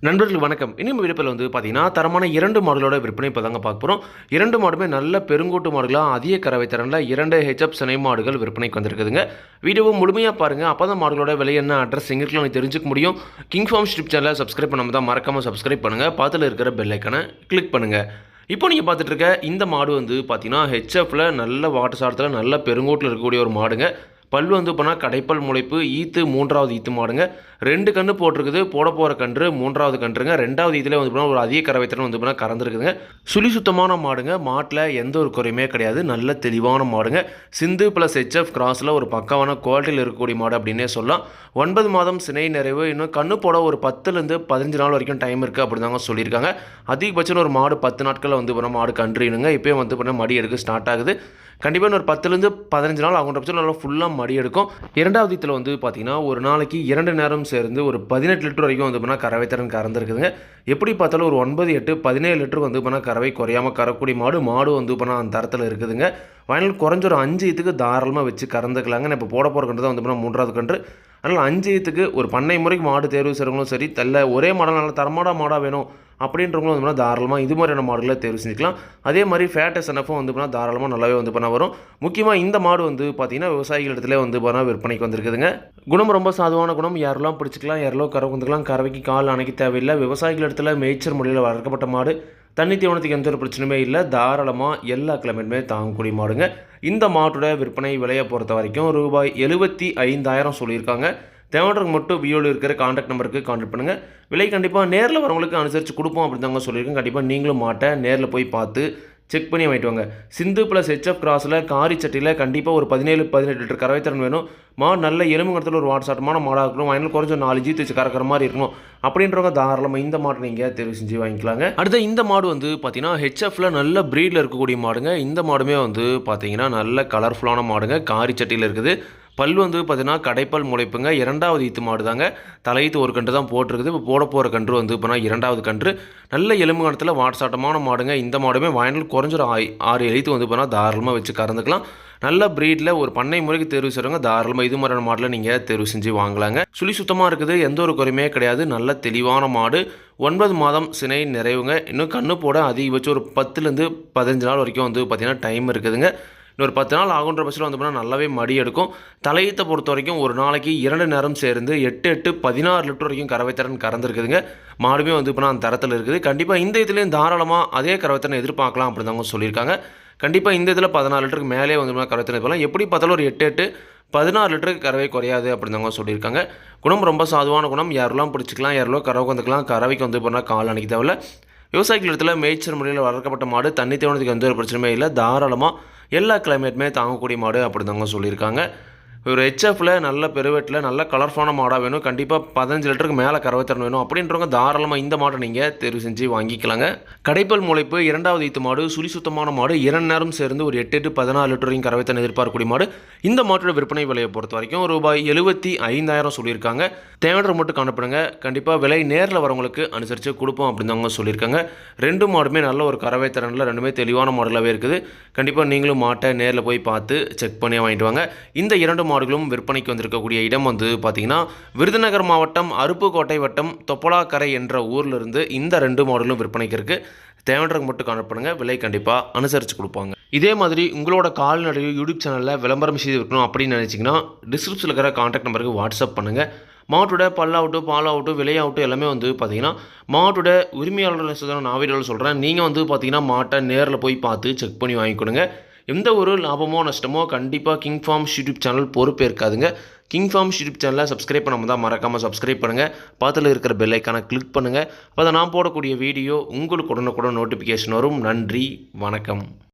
நண்பர்களுக்கு வணக்கம். இன்னும் விடுப்பில் பார்த்தீங்கன்னா, தரமான 2 மாடுகளோட விற்பனை இப்போ தாங்க பார்க்க போறோம். 2 மாடுமே நல்ல பெருங்கூட்டு மாடுகளா, அதிக கறவை திறன்ல 2 ஹெச்எப் சினை மாடுகள் விற்பனைக்கு வந்திருக்குதுங்க. வீடியோவை முழுமையா பாருங்க. அப்பதான் மாடுகளோட விலை என்ன, அட்ரஸ் எங்க இருக்குன்னு தெரிஞ்சுக்க முடியும். கிங் ஃபார்ம் யூடியூப் சேனலை சப்ஸ்கிரைப் பண்ணாம தான் மறக்காம சப்ஸ்கிரைப் பண்ணுங்க. பக்கத்துல இருக்கிற பெல் ஐகானை கிளிக் பண்ணுங்க. இப்போ நீங்க பார்த்துட்டு இருக்க இந்த மாடு பார்த்தீங்கன்னா, ஹெச்எஃப்ல நல்ல வாட்டர் சாரத்துல நல்ல பெருங்கூட்டில் இருக்கக்கூடிய ஒரு மாடுங்க. பல் போனா கடைப்பல் முளைப்பு ஈத்து 3வது ஈத்து மாடுங்க. 2 கன்று போட்டிருக்குது. போட போகிற கன்று 3வது கன்றுங்க. 2வது ஈத்துல போனால் ஒரு அதிக கறவைத்திறன் போனால் கறந்துருக்குதுங்க. சுழி சுத்தமான மாடுங்க. மாட்டில் எந்த ஒரு குறையுமே கிடையாது. நல்ல தெளிவான மாடுங்க. சிந்து ப்ளஸ் ஹெச்எஃப் கிராஸில் ஒரு பக்காவான குவாலிட்டியில் இருக்கக்கூடிய மாடு அப்படின்னே சொல்லலாம். 9 மாதம் சினை நிறைவு. இன்னும் கன்று போட ஒரு 10லேருந்து 15 நாள் வரைக்கும் டைம் இருக்குது அப்படின்னு தாங்க சொல்லியிருக்காங்க. அதிகபட்சம் ஒரு மாடு 10 நாட்களில் மாடு கன்றுனுங்க. இப்போயே மடி எடுக்க ஸ்டார்ட் ஆகுது. கண்டிப்பாக ஒரு 10லேருந்து 15 நாள் ஆகுன்ற பட்சம் நல்லா ஃபுல்லாக மடி எடுக்கும். 2வது ஈத்தில் பார்த்தீங்கன்னா, ஒரு நாளைக்கு 2 நேரம் சேர்ந்து ஒரு 18 லிட்டர் வரைக்கும் கறவைத்திறன் கறந்துருக்குதுங்க. எப்படி பார்த்தாலும் ஒரு 9, 8, 17 லிட்டருக்கு கறவை குறையாமல் கறக்கூடிய மாடு அந்த தரத்தில் இருக்குதுங்க. ஃபைனல் குறைஞ்ச ஒரு 5 ஈத்துக்கு தாராளமாக வச்சு கறந்துக்கலாங்க. இப்போ போட போகிற கன்று தான் 3வது கன்று. அதனால் 5 ஈத்துக்கு ஒரு பண்ணை முறைக்கு மாடு தேர்வு செய்கிறவங்களும் சரி, ஒரே மாடல் நல்ல தரமான மாடாக வேணும் அப்படின்றவங்களும் தாராளமாக இது மாதிரியான மாடுகளை தேர்வு செஞ்சுக்கலாம். அதே மாதிரி ஃபேட் எஸ்என்எஃப்பும் தாராளமாக நல்லாவே வரும். முக்கியமாக இந்த மாடு பார்த்தீங்கன்னா, விவசாயிகள் இடத்துல விற்பனைக்கு வந்திருக்குதுங்க. குணம் ரொம்ப சாதுவான குணம். யாரெல்லாம் பிடிச்சிக்கலாம், யாரெல்லாம் கறவை வந்துக்கலாம். கறவைக்கு கால் அணைக்க தேவையில்லை. விவசாயிகள் இடத்துல மேய்ச்சல் முறையில் வளர்க்கப்பட்ட மாடு. தண்ணி தீவனத்துக்கு எந்த ஒரு பிரச்சனையுமே இல்லை. தாராளமாக எல்லா கிளைமேட்டுமே தாங்கக்கூடிய மாடுங்க. இந்த மாட்டோட விற்பனை விலையை பொறுத்த வரைக்கும் ரூபாய் 75,000 சொல்லியிருக்காங்க. தேவைன்றவங்க மட்டும் வீடியோவில் இருக்கிற கான்டாக்ட் நம்பருக்கு கான்டாக்ட் பண்ணுங்கள். விலை கண்டிப்பாக நேரில் வரவங்களுக்கு அனுசரித்து கொடுப்போம் அப்படின்னு தாங்க சொல்லியிருக்கேன். கண்டிப்பாக நீங்களும் மாட்டை நேரில் போய் பார்த்து செக் பண்ணி வாங்கிட்டு வாங்க. சிந்து ப்ளஸ் ஹெச்எஃப் கிராஸில் காரி சட்டியில் கண்டிப்பாக ஒரு 17, 18 லிட்டர் கறவைத்திறன் வேணும். மாடு நல்ல எலும்புங்கடத்தில் ஒரு வாட்சாட்டமான மாடாக இருக்கணும். வாங்கினா கொஞ்சம் 4 ஜீத்து வச்சு கறக்கிற மாதிரி இருக்கணும். அப்படின்றவங்க தாராளமாக இந்த மாட்டை நீங்கள் தேர்வு செஞ்சு வாங்கிக்கலாங்க. அடுத்த இந்த மாடு பார்த்தீங்கன்னா, ஹெச்எஃப்ல நல்ல ப்ரீடில் இருக்கக்கூடிய மாடுங்க. இந்த மாடுமே பார்த்தீங்கன்னா நல்ல கலர்ஃபுல்லான மாடுங்க. காரி சட்டியில் இருக்குது. பல் பார்த்தீங்கன்னா கடைப்பல் முளைப்புங்க. 2வது ஈத்து மாடு தாங்க. தலையீத்து ஒரு கன்று தான் போட்டிருக்குது. இப்போ போட போகிற கன்று இப்போனா 2வது கன்று. நல்ல எலும்பு கணத்தில் வாட்சாட்டமான மாடுங்க. இந்த மாடுமே வாங்கினால் குறைஞ்ச ஒரு 6 எழுத்து போனால் தாராளமாக வச்சு கறந்துக்கலாம். நல்ல ப்ரீடில் ஒரு பண்ணை முறைக்கு தேர்வு செய்கிறவங்க தாராளமாக இது மாதிரியான மாடலை நீங்கள் தேர்வு செஞ்சு வாங்கலாங்க. சுழி சுத்தமாக இருக்குது. எந்த ஒரு குறையுமே கிடையாது. நல்ல தெளிவான மாடு. 9 மாதம் சினை நிறைவுங்க. இன்னும் கன்று போட அதிகபட்சம் ஒரு 10லேருந்து 15 நாள் வரைக்கும் பார்த்தீங்கன்னா டைம் இருக்குதுங்க. இன்னொரு 10 நாள் ஆகுன்ற பட்சத்தில் நல்லாவே மடி எடுக்கும். தலையீத்தை பொறுத்த வரைக்கும் ஒரு நாளைக்கு 2 நேரம் சேர்ந்து 8, 8, 16 லிட்டர் வரைக்கும் கறவைத்திறன் கறந்துருக்குதுங்க. மாடுமே அந்த தரத்தில் இருக்குது. கண்டிப்பாக இந்த இதுலேயும் தாராளமாக அதே கறவைத்திறன் எதிர்பார்க்கலாம் அப்படின்னு தாங்க சொல்லியிருக்காங்க. கண்டிப்பாக இந்த இதில் 14 லிட்டருக்கு மேலே கறவைத்திறன் போகலாம். எப்படி பார்த்தாலும் ஒரு 8, 8, 16 லிட்டருக்கு கறவை குறையாது அப்படின்னு தாங்க சொல்லியிருக்காங்க. குணம் ரொம்ப சாதுவான குணம். யாரெல்லாம் பிடிச்சிக்கலாம், யாரெல்லாம் கறவை வந்துக்கலாம். கறவைக்கு கால் அணைக்க தேவையில்ல. விவசாயிகள் இடத்துல மேய்ச்சல் முறையில் வளர்க்கப்பட்ட மாடு. தண்ணி தேவனத்துக்கு எந்த ஒரு பிரச்சனையுமே இல்லை. தாராளமாக எல்லா கிளைமேட்டுமே தாங்கக்கூடிய மாடு அப்படி தாங்க சொல்லியிருக்காங்க. ஒரு ஹெச்எஃப்ல நல்ல பெருவெட்டில் நல்ல கலர்ஃபுல்லான மாடாக வேணும். கண்டிப்பாக 15 லிட்டருக்கு மேலே கறவைத்திறன் வேணும் அப்படின்றவங்க தாராளமாக இந்த மாட்டை நீங்கள் தேர்வு செஞ்சு வாங்கிக்கலாங்க. கடைப்பல் முளைப்பு 2வது ஈத்து மாடு. சுழி சுத்தமான மாடு. 2 நேரம் சேர்ந்து ஒரு 8, 8, 14 லிட்டர் வரைக்கும் கறவைத்திறன் எதிர்பார்க்கக்கூடிய மாடு. இந்த மாட்டோட விற்பனை விலையை பொறுத்த வரைக்கும் ரூபாய் 75,000 சொல்லியிருக்காங்க. தேவையான மட்டும் காணப்படுங்க. கண்டிப்பாக விலை நேரில் வரவங்களுக்கு அனுசரித்து கொடுப்போம் அப்படின்னு தாங்க சொல்லியிருக்காங்க. 2 மாடுமே நல்ல ஒரு கறவைத்திறனில் 2மே தெளிவான மாடலாகவே இருக்குது. கண்டிப்பாக நீங்களும் மாட்டை நேரில் போய் பார்த்து செக் பண்ணி வாங்கிட்டு வாங்க. இந்த 2 மாடுகளும் விற்பனைக்கு வந்திருக்கக்கூடிய இடம் பார்த்தீங்கன்னா, விருதுநகர் மாவட்டம் அருப்புக்கோட்டை வட்டம் தொப்பலாக்கரை என்ற ஊரிலிருந்து இந்த 2 மாடுகளும் விற்பனைக்கு இருக்குது. தேவைன்றவங்க மட்டும் காணப்படுங்க. விலை கண்டிப்பாக அனுசரித்து கொடுப்பாங்க. இதே மாதிரி உங்களோட கால்நடை யூடியூப் சேனலில் விளம்பரம் செய்து இருக்கணும் அப்படின்னு நினச்சிங்கன்னா, டிஸ்கிரிப்ஷனில் இருக்கிற கான்டாக்ட் நம்பருக்கு வாட்ஸ்அப் பண்ணுங்கள். மாட்டோட பல்லாகட்டும், பாலாகட்டும், விலையாகட்டும் எல்லாமே பார்த்தீங்கன்னா, மாட்டோட உரிமையாளர்கள் நான் வீடியோவில் சொல்கிறேன். நீங்கள் பார்த்தீங்கன்னா மாட்டை நேரில் போய் பார்த்து செக் பண்ணி வாங்கிக்கொடுங்க. எந்த ஒரு லாபமோ நஷ்டமோ கண்டிப்பாக கிங் ஃபார்ம் யூடியூப் சேனல் பொறுப்பே இருக்காதுங்க. கிங் ஃபார்ம் யூடியூப் சேனலை சப்ஸ்கிரைப் பண்ணாமல் தான் மறக்காமல் சப்ஸ்கிரைப் பண்ணுங்கள். பக்கத்தில் இருக்கிற பெல் ஐக்கானை கிளிக் பண்ணுங்கள். அப்போ தான் நான் போடக்கூடிய வீடியோ உங்களுக்கு உடனுக்குடன் நோட்டிஃபிகேஷன் வரும். நன்றி, வணக்கம்.